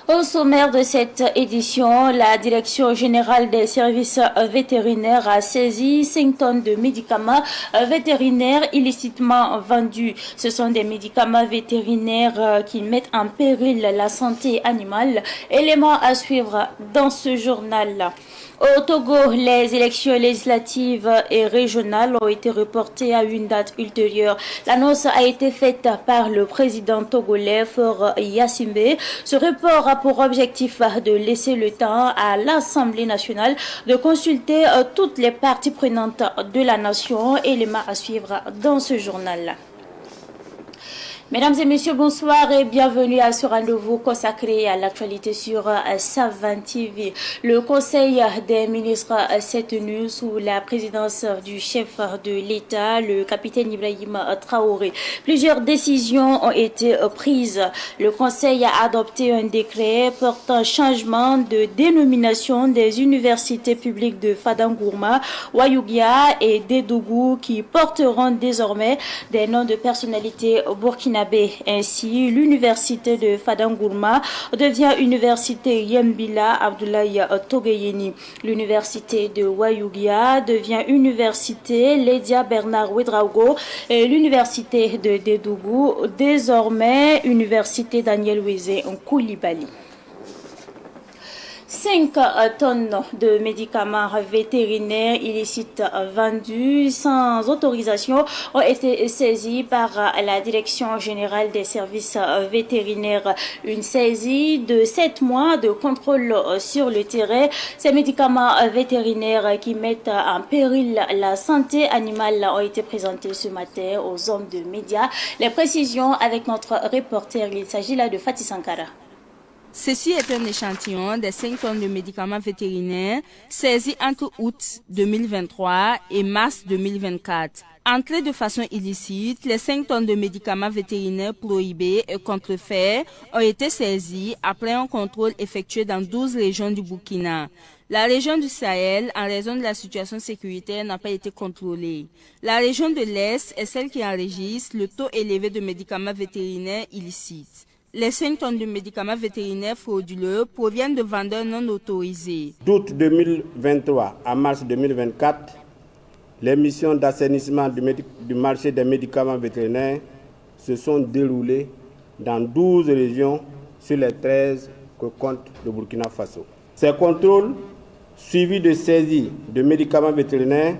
Au sommaire de cette édition, la Direction générale des services vétérinaires a saisi 5 tonnes de médicaments vétérinaires illicitement vendus. Ce sont des médicaments vétérinaires qui mettent en péril la santé animale. Élément à suivre dans ce journal. Au Togo, les élections législatives et régionales ont été reportées à une date ultérieure. L'annonce a été faite par le président togolais Faure Gnassingbé. Ce report a pour objectif de laisser le temps à l'Assemblée nationale de consulter toutes les parties prenantes de la nation. Élément à suivre dans ce journal. Mesdames et messieurs, bonsoir et bienvenue à ce rendez-vous consacré à l'actualité sur Savan TV. Le Conseil des ministres s'est tenu sous la présidence du chef de l'État, le capitaine Ibrahim Traoré. Plusieurs décisions ont été prises. Le Conseil a adopté un décret portant changement de dénomination des universités publiques de Fadangourma, Wayougia et Dédougou qui porteront désormais des noms de personnalités burkinabées. Ainsi, l'université de Fadangourma devient université Yembila Abdoulaye Togeyeni. L'université de Wayougia devient université Ledia Bernard Ouedraogo et l'université de Dédougou désormais université Daniel Weze Koulibaly. 5 tonnes de médicaments vétérinaires illicites vendus sans autorisation ont été saisies par la Direction générale des services vétérinaires. Une saisie de 7 mois de contrôle sur le terrain. Ces médicaments vétérinaires qui mettent en péril la santé animale ont été présentés ce matin aux hommes de médias. Les précisions avec notre reporter, il s'agit là de Fatih Sankara. Ceci est un échantillon des 5 tonnes de médicaments vétérinaires saisis entre août 2023 et mars 2024. Entrés de façon illicite, les 5 tonnes de médicaments vétérinaires prohibés et contrefaits ont été saisis après un contrôle effectué dans 12 régions du Burkina. La région du Sahel, en raison de la situation sécuritaire, n'a pas été contrôlée. La région de l'Est est celle qui enregistre le taux élevé de médicaments vétérinaires illicites. Les 5 tonnes de médicaments vétérinaires frauduleux proviennent de vendeurs non autorisés. D'août 2023 à mars 2024, les missions d'assainissement du marché des médicaments vétérinaires se sont déroulées dans 12 régions sur les 13 que compte le Burkina Faso. Ces contrôles, suivis de saisies de médicaments vétérinaires,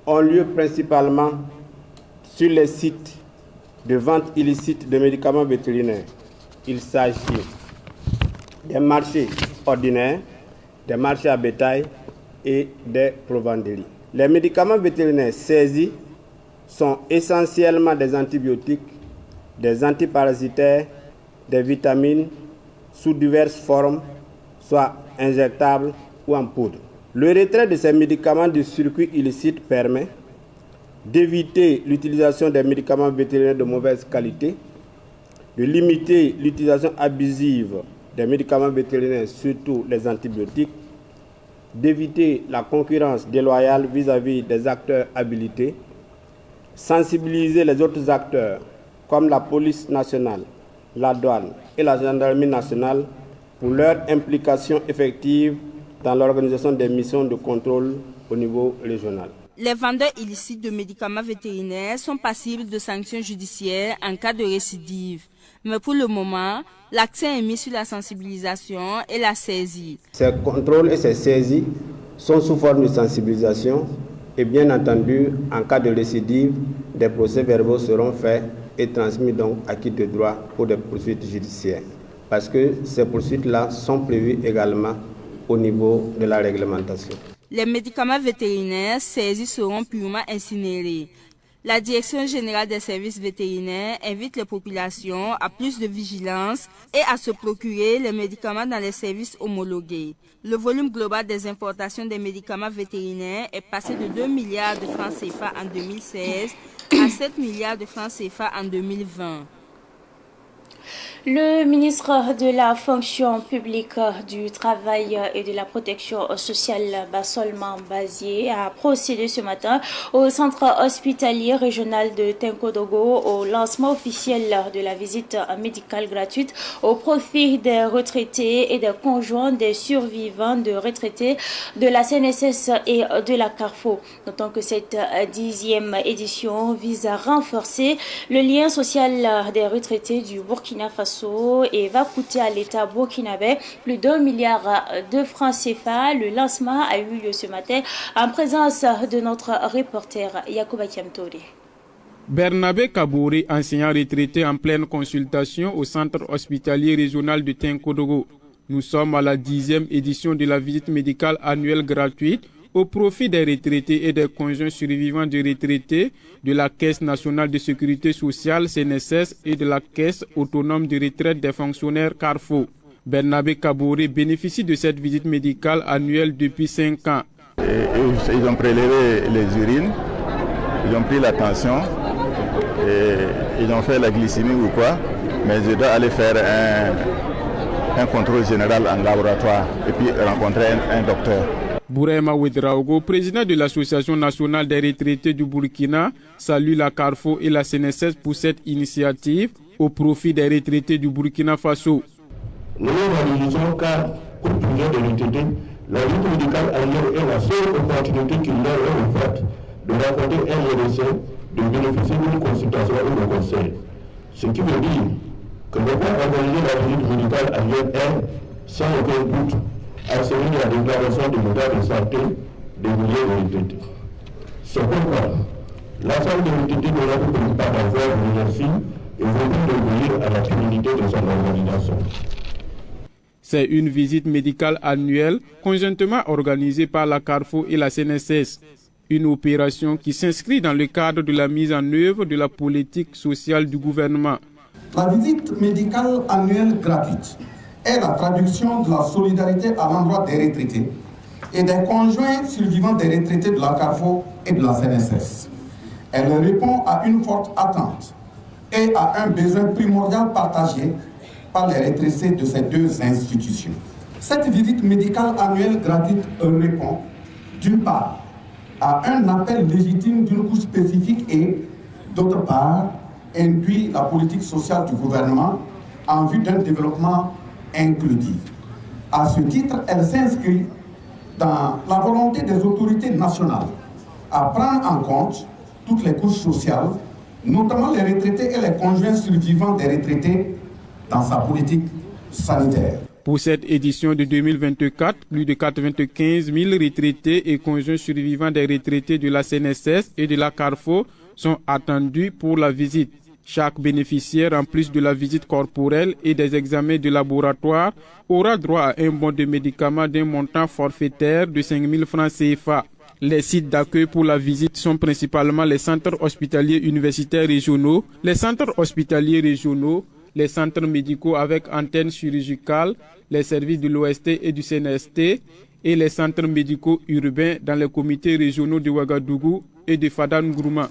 ont lieu principalement sur les sites de vente illicite de médicaments vétérinaires. Il s'agit des marchés ordinaires, des marchés à bétail et des provenderies. Les médicaments vétérinaires saisis sont essentiellement des antibiotiques, des antiparasitaires, des vitamines sous diverses formes, soit injectables ou en poudre. Le retrait de ces médicaments du circuit illicite permet d'éviter l'utilisation des médicaments vétérinaires de mauvaise qualité, de limiter l'utilisation abusive des médicaments vétérinaires, surtout les antibiotiques, d'éviter la concurrence déloyale vis-à-vis des acteurs habilités, sensibiliser les autres acteurs comme la police nationale, la douane et la gendarmerie nationale pour leur implication effective dans l'organisation des missions de contrôle au niveau régional. Les vendeurs illicites de médicaments vétérinaires sont passibles de sanctions judiciaires en cas de récidive. Mais pour le moment, l'accent est mis sur la sensibilisation et la saisie. Ces contrôles et ces saisies sont sous forme de sensibilisation et bien entendu, en cas de récidive, des procès-verbaux seront faits et transmis donc à qui de droit pour des poursuites judiciaires. Parce que ces poursuites-là sont prévues également au niveau de la réglementation. Les médicaments vétérinaires saisis seront purement incinérés. La Direction générale des services vétérinaires invite les populations à plus de vigilance et à se procurer les médicaments dans les services homologués. Le volume global des importations des médicaments vétérinaires est passé de 2 milliards de francs CFA en 2016 à 7 milliards de francs CFA en 2020. Le ministre de la fonction publique, du travail et de la protection sociale, Bassolman Bazié, a procédé ce matin au centre hospitalier régional de Tenkodogo au lancement officiel de la visite médicale gratuite au profit des retraités et des conjoints des survivants de retraités de la CNSS et de la Carrefour. Notons que cette 10e édition vise à renforcer le lien social des retraités du Burkina Faso et va coûter à l'État burkinabé plus d'1 milliard de francs CFA. Le lancement a eu lieu ce matin en présence de notre reporter Yacouba Kiamtori. Bernabé Kabouri, enseignant retraité en pleine consultation au centre hospitalier régional de Tenkodogo. Nous sommes à la 10e édition de la visite médicale annuelle gratuite au profit des retraités et des conjoints survivants de retraités de la Caisse nationale de sécurité sociale CNSS et de la Caisse autonome de retraite des fonctionnaires Carrefour. Bernabé Kabouri bénéficie de cette visite médicale annuelle depuis 5 ans. Ils ont prélevé les urines, ils ont pris la tension, ils ont fait la glycémie ou quoi, mais je dois aller faire un contrôle général en laboratoire et puis rencontrer un docteur. Bourema Ouedraogo, président de l'Association nationale des retraités du Burkina, salue la Carrefour et la CNSS pour cette initiative au profit des retraités du Burkina Faso. Nous nous réjouissons car, pour plusieurs des retraités, la visite médicale annuelle est la seule opportunité qui leur est offerte de rencontrer un médecin, de bénéficier d'une consultation ou de conseil. Ce qui veut dire que ne pas organiser la visite médicale annuelle est, sans aucun doute, accélérer la déclaration de l'état de santé des milliers de retraités. C'est pourquoi l'ensemble des retraités de la République par la voie de l'énergie et vous de veiller à la crédibilité de son organisation. C'est une visite médicale annuelle conjointement organisée par la Carrefour et la CNSS. Une opération qui s'inscrit dans le cadre de la mise en œuvre de la politique sociale du gouvernement. La visite médicale annuelle gratuite est la traduction de la solidarité à l'endroit des retraités et des conjoints survivants des retraités de la Carrefour et de la CNSS. Elle répond à une forte attente et à un besoin primordial partagé par les retraités de ces deux institutions. Cette visite médicale annuelle gratuite répond, d'une part, à un appel légitime d'une couche spécifique et, d'autre part, induit la politique sociale du gouvernement en vue d'un développement inclusif. À ce titre, elle s'inscrit dans la volonté des autorités nationales à prendre en compte toutes les couches sociales, notamment les retraités et les conjoints survivants des retraités dans sa politique sanitaire. Pour cette édition de 2024, plus de 95 000 retraités et conjoints survivants des retraités de la CNSS et de la Carrefour sont attendus pour la visite. Chaque bénéficiaire, en plus de la visite corporelle et des examens de laboratoire, aura droit à un bon de médicaments d'un montant forfaitaire de 5 000 francs CFA. Les sites d'accueil pour la visite sont principalement les centres hospitaliers universitaires régionaux, les centres hospitaliers régionaux, les centres médicaux avec antenne chirurgicale, les services de l'OST et du CNST et les centres médicaux urbains dans les comités régionaux de Ouagadougou et de Fada-N'Gourma.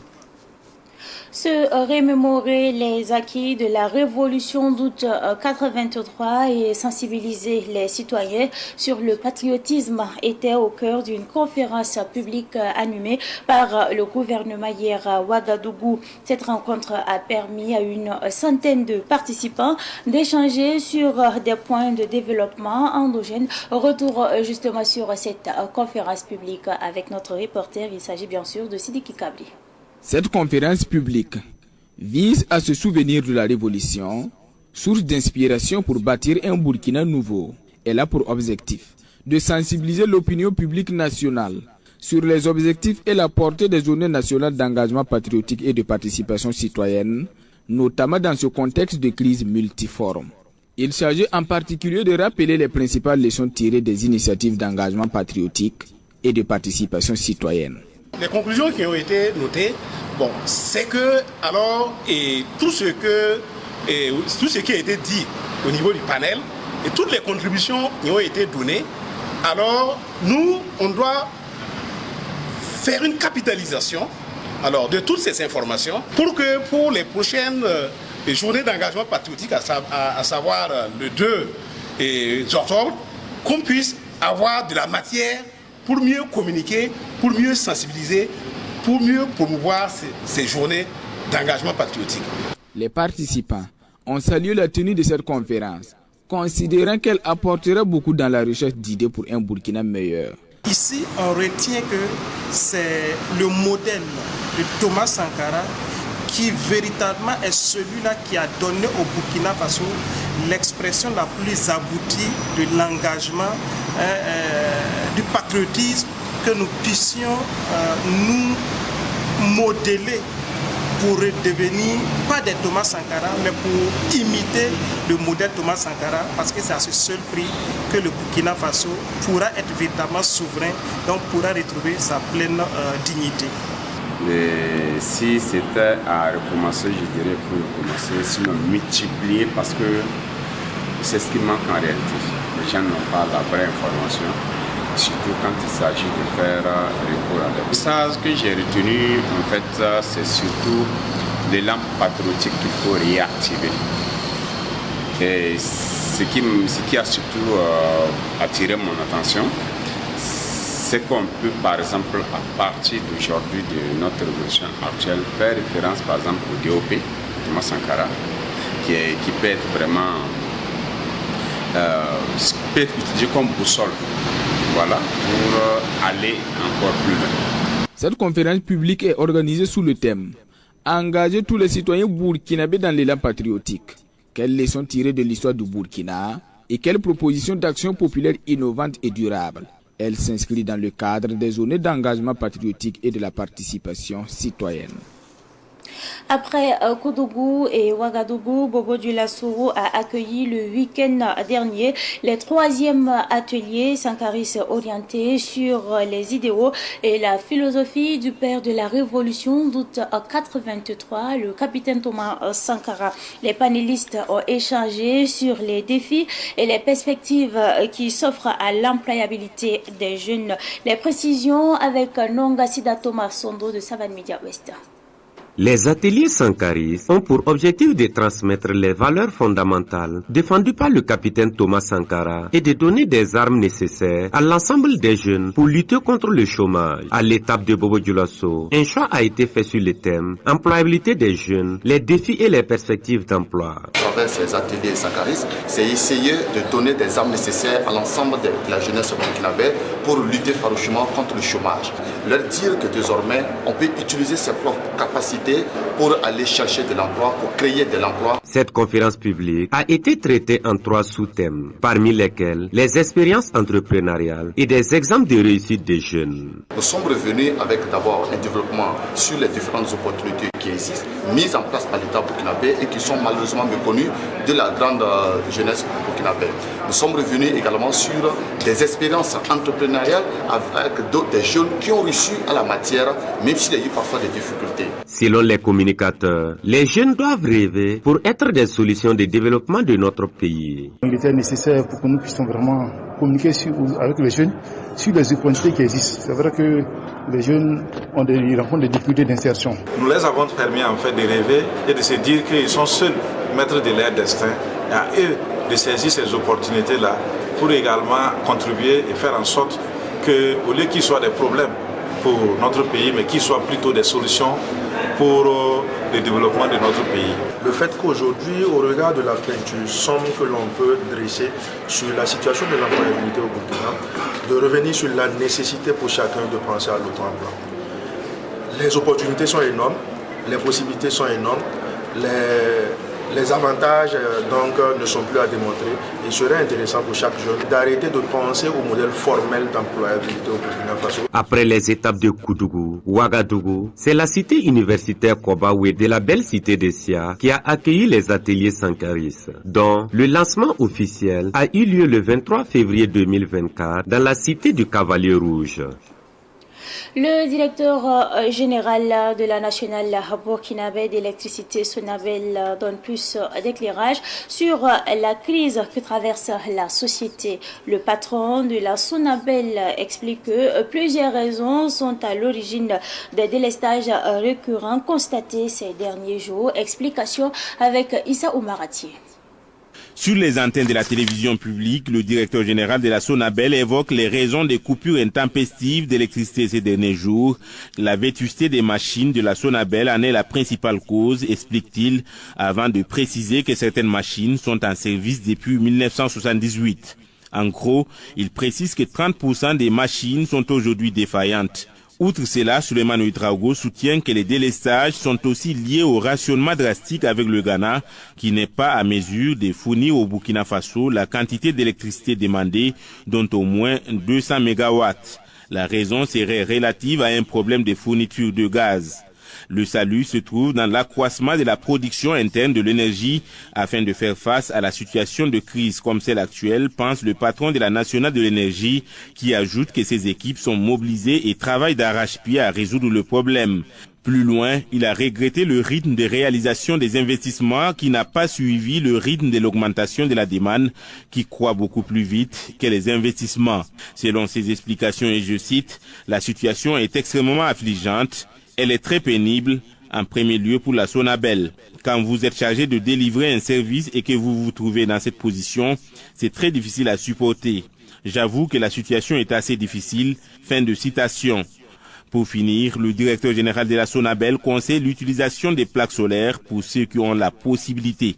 Se remémorer les acquis de la révolution d'août 83 et sensibiliser les citoyens sur le patriotisme était au cœur d'une conférence publique animée par le gouvernement hier à Ouagadougou. Cette rencontre a permis à une centaine de participants d'échanger sur des points de développement endogène. Retour justement sur cette conférence publique avec notre reporter. Il s'agit bien sûr de Sidiki Kabli. Cette conférence publique vise à se souvenir de la Révolution, source d'inspiration pour bâtir un Burkina nouveau. Elle a pour objectif de sensibiliser l'opinion publique nationale sur les objectifs et la portée des journées nationales d'engagement patriotique et de participation citoyenne, notamment dans ce contexte de crise multiforme. Il s'agit en particulier de rappeler les principales leçons tirées des initiatives d'engagement patriotique et de participation citoyenne. Les conclusions qui ont été notées, c'est que tout ce qui a été dit au niveau du panel et toutes les contributions qui ont été données, alors nous, on doit faire une capitalisation de toutes ces informations pour que pour les prochaines journée d'engagement patriotique, à savoir le 2 octobre, qu'on puisse avoir de la matière pour mieux communiquer, pour mieux sensibiliser, pour mieux promouvoir ces journées d'engagement patriotique. Les participants ont salué la tenue de cette conférence, considérant qu'elle apportera beaucoup dans la recherche d'idées pour un Burkina meilleur. Ici, on retient que c'est le modèle de Thomas Sankara qui véritablement est celui-là qui a donné au Burkina Faso l'expression la plus aboutie de l'engagement, du patriotisme, que nous puissions nous modeler pour devenir, pas des Thomas Sankara, mais pour imiter le modèle Thomas Sankara, parce que c'est à ce seul prix que le Burkina Faso pourra être véritablement souverain, donc pourra retrouver sa pleine dignité. Et si c'était à recommencer, je dirais pour recommencer, sinon multiplier, parce que c'est ce qui manque en réalité. Les gens n'ont pas la vraie information, surtout quand il s'agit de faire recours à des messages que j'ai retenu, en fait, c'est surtout l'élan patriotique qu'il faut réactiver. Et ce qui a surtout attiré mon attention, c'est qu'on peut, par exemple, à partir d'aujourd'hui de notre révolution actuelle, faire référence, par exemple, au DOP, Thomas Sankara, qui peut être vraiment peut être utilisé comme boussole, voilà, pour aller encore plus loin. Cette conférence publique est organisée sous le thème « Engager tous les citoyens burkinabés dans l'élan patriotique ». Quelles leçons tirer de l'histoire du Burkina et quelles propositions d'action populaire innovantes et durables? Elle s'inscrit dans le cadre des zones d'engagement patriotique et de la participation citoyenne. Après Koudougou et Ouagadougou, Bobo Dioulasso a accueilli le week-end dernier les 3e ateliers sankaristes orientés sur les idéaux et la philosophie du père de la Révolution d'août 1983, le capitaine Thomas Sankara. Les panélistes ont échangé sur les défis et les perspectives qui s'offrent à l'employabilité des jeunes. Les précisions avec Nonga Sida Thomas Sondo de Savan Media West. Les ateliers sankaristes ont pour objectif de transmettre les valeurs fondamentales défendues par le capitaine Thomas Sankara et de donner des armes nécessaires à l'ensemble des jeunes pour lutter contre le chômage. À l'étape de Bobo Dioulasso, un choix a été fait sur le thème employabilité des jeunes, les défis et les perspectives d'emploi. À travers ces ateliers sankaristes, c'est essayer de donner des armes nécessaires à l'ensemble de la jeunesse burkinabé pour lutter farouchement contre le chômage. Leur dire que désormais, on peut utiliser ses propres capacités pour aller chercher de l'emploi, pour créer de l'emploi. Cette conférence publique a été traitée en 3 sous-thèmes, parmi lesquels les expériences entrepreneuriales et des exemples de réussite des jeunes. Nous sommes revenus avec d'abord un développement sur les différentes opportunités qui existent, mises en place par l'État burkinabé et qui sont malheureusement méconnues de la grande jeunesse burkinabé. Nous sommes revenus également sur des expériences entrepreneuriales avec des jeunes qui ont réussi à la matière, même s'il y a eu parfois des difficultés. Selon les communicateurs, les jeunes doivent rêver pour être des solutions de développement de notre pays. Il était nécessaire pour que nous puissions vraiment communiquer avec les jeunes sur les opportunités qui existent. C'est vrai que les jeunes rencontrent des difficultés d'insertion. Nous les avons permis en fait de rêver et de se dire qu'ils sont seuls maîtres de leur destin et à eux de saisir ces opportunités-là pour également contribuer et faire en sorte qu'au lieu qu'ils soient des problèmes pour notre pays, mais qu'ils soient plutôt des solutions pour le développement de notre pays. Le fait qu'aujourd'hui, au regard de la peinture somme que l'on peut dresser sur la situation de l'employabilité au Burkina, de revenir sur la nécessité pour chacun de penser à l'auto-emploi. Les opportunités sont énormes, les possibilités sont énormes, les avantages donc ne sont plus à démontrer. Il serait intéressant pour chaque jeune d'arrêter de penser au modèle formel d'employabilité au Burkina Faso. Après les étapes de Koudougou, Ouagadougou, c'est la cité universitaire Kobaoué de la belle cité de Sia qui a accueilli les ateliers sankaristes, dont le lancement officiel a eu lieu le 23 février 2024 dans la cité du Cavalier Rouge. Le directeur général de la nationale burkinabé d'électricité Sonabel donne plus d'éclairage sur la crise que traverse la société. Le patron de la Sonabel explique que plusieurs raisons sont à l'origine des délestages récurrents constatés ces derniers jours. Explication avec Issa Oumarati. Sur les antennes de la télévision publique, le directeur général de la Sonabel évoque les raisons des coupures intempestives d'électricité ces derniers jours. La vétusté des machines de la Sonabel en est la principale cause, explique-t-il, avant de préciser que certaines machines sont en service depuis 1978. En gros, il précise que 30% des machines sont aujourd'hui défaillantes. Outre cela, Souleymane Ouedraogo soutient que les délestages sont aussi liés au rationnement drastique avec le Ghana, qui n'est pas à mesure de fournir au Burkina Faso la quantité d'électricité demandée, dont au moins 200 mégawatts. La raison serait relative à un problème de fourniture de gaz. Le salut se trouve dans l'accroissement de la production interne de l'énergie afin de faire face à la situation de crise comme celle actuelle, pense le patron de la nationale de l'énergie, qui ajoute que ses équipes sont mobilisées et travaillent d'arrache-pied à résoudre le problème. Plus loin, il a regretté le rythme de réalisation des investissements qui n'a pas suivi le rythme de l'augmentation de la demande qui croît beaucoup plus vite que les investissements. Selon ses explications, et je cite, « La situation est extrêmement affligeante. Elle est très pénible, en premier lieu pour la Sonabel. Quand vous êtes chargé de délivrer un service et que vous vous trouvez dans cette position, c'est très difficile à supporter. J'avoue que la situation est assez difficile. » Fin de citation. Pour finir, le directeur général de la Sonabel conseille l'utilisation des plaques solaires pour ceux qui ont la possibilité.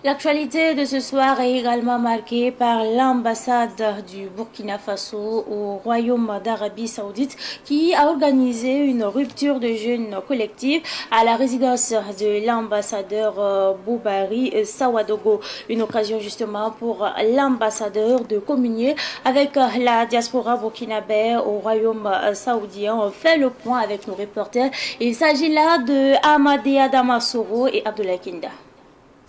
L'actualité de ce soir est également marquée par l'ambassade du Burkina Faso au Royaume d'Arabie Saoudite qui a organisé une rupture de jeûne collective à la résidence de l'ambassadeur Boubari Sawadogo. Une occasion justement pour l'ambassadeur de communier avec la diaspora burkinabé au Royaume saoudien. On fait le point avec nos reporters. Il s'agit là de Amadea Damasoro et Abdoulaye Kinda.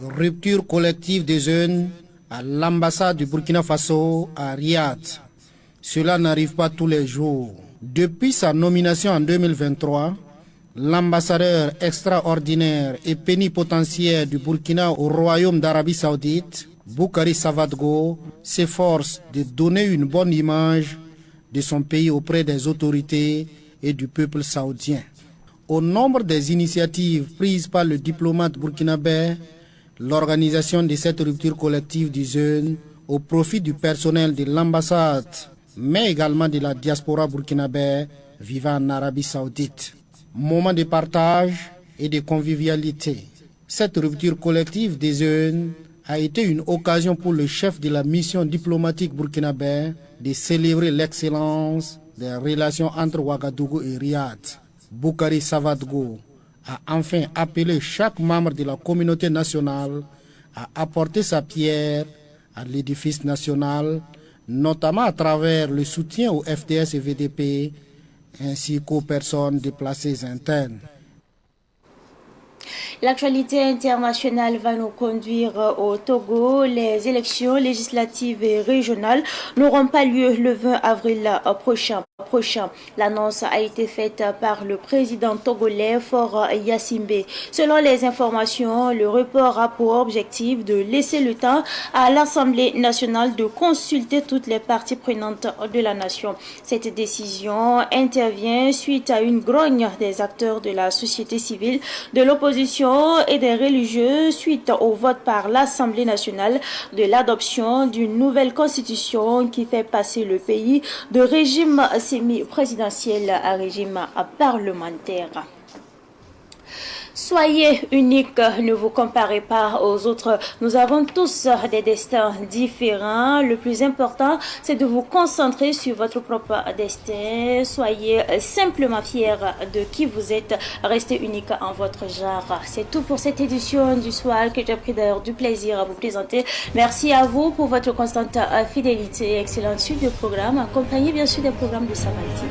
Rupture collective des jeunes à l'ambassade du Burkina Faso à Riyad. Cela n'arrive pas tous les jours. Depuis sa nomination en 2023, l'ambassadeur extraordinaire et plénipotentiaire du Burkina au Royaume d'Arabie Saoudite, Boukari Savadgo, s'efforce de donner une bonne image de son pays auprès des autorités et du peuple saoudien. Au nombre des initiatives prises par le diplomate burkinabé, l'organisation de cette rupture collective du jeûne au profit du personnel de l'ambassade, mais également de la diaspora burkinabé vivant en Arabie Saoudite. Moment de partage et de convivialité. Cette rupture collective des jeûnes a été une occasion pour le chef de la mission diplomatique burkinabé de célébrer l'excellence des relations entre Ouagadougou et Riyad. Boukari Savadgo a enfin appelé chaque membre de la communauté nationale à apporter sa pierre à l'édifice national, notamment à travers le soutien au FDS et VDP, ainsi qu'aux personnes déplacées internes. L'actualité internationale va nous conduire au Togo. Les élections législatives et régionales n'auront pas lieu le 20 avril prochain. L'annonce a été faite par le président togolais Faure Yassimbe. Selon les informations, le report a pour objectif de laisser le temps à l'Assemblée nationale de consulter toutes les parties prenantes de la nation. Cette décision intervient suite à une grogne des acteurs de la société civile, de l'opposition et des religieux suite au vote par l'Assemblée nationale de l'adoption d'une nouvelle constitution qui fait passer le pays de régime semi-présidentiel à régime parlementaire. Soyez unique, ne vous comparez pas aux autres. Nous avons tous des destins différents. Le plus important, c'est de vous concentrer sur votre propre destin. Soyez simplement fiers de qui vous êtes. Restez unique en votre genre. C'est tout pour cette édition du soir que j'ai pris d'ailleurs du plaisir à vous présenter. Merci à vous pour votre constante fidélité. Excellente suite de programmes, accompagné bien sûr des programmes de Savanti.